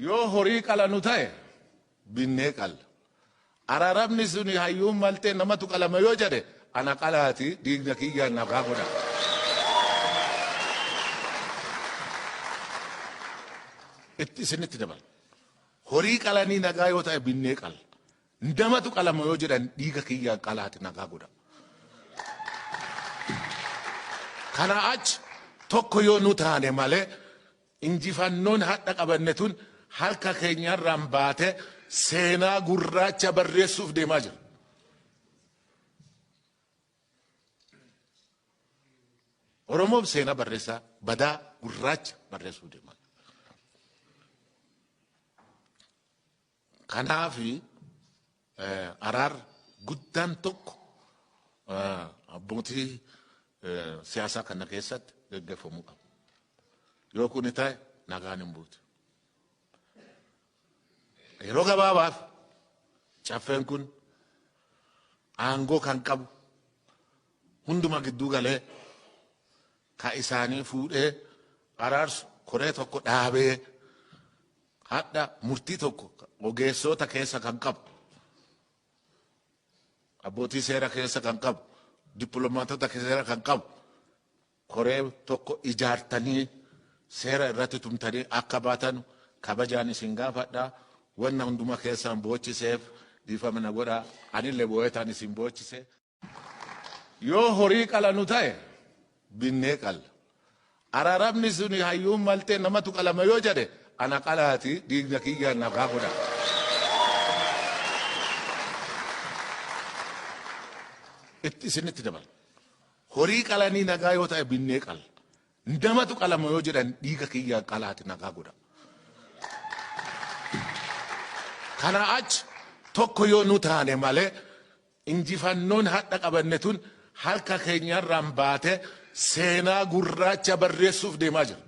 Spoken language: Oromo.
Yoo horii qala nu ta'e binnee qalla. Araarabni suni hayyuun maltee namatu qalama yoo jedhe ana qalaati dhiigna kiyyaan nagaa godha. Itti isinitti dabala. Horii qalanii nagaa yoo ta'e binnee qalla. Namatu qalama yoo jedhan dhiiga kiyyaan qalaati nagaa godha. Kana achi tokko yoo nu taane malee injifannoon hadha qabanne tun harka keenyarraan baate seenaa gurraacha barreessuuf deemaa jira. Oromoof seenaa barreessaa badaa gurraacha barreessuuf deemaa jira. Kanaaf araar guddaan tokko abbootii siyaasaa kana keessatti gaggeeffamuu qaba. Yoo kun ta'e nagaan hin buutu. Yeroo gabaabaaf caffeen kun aangoo kan qabu hunduma gidduu galee ka isaanii fuudhee araarsu koree tokko dhaabee hadha murtii tokko ogeessota keessa kan qabu abbootii seera keessa kan qabu dippiloomaatota seera kan qabu koree tokko ijaartanii seera irratti tumtanii akka baatan kabajaan isin gaafadhaa. Wanna hunduma keessan boochiseef dhiifama godhaa anillee boo'etaan isin boochise. Yoo horii qala nu ta'e binnee qalla. Araarabni suni hayyuun maltee namatu qalama yoo jedhe ana qalaati dhiigna kiyyaan nagaa godha. Itti isinitti dabala. Horii qalanii nagaa yoo ta'e binnee qalla. Namatu qalama yoo jedhan dhiiga kiyyaan qalaati nagaa godha. Kana achi tokko yoo nu taane malee injifannoon hadha qabanne tun harka keenyarraan baate seenaa gurraacha barreessuuf deemaa jira.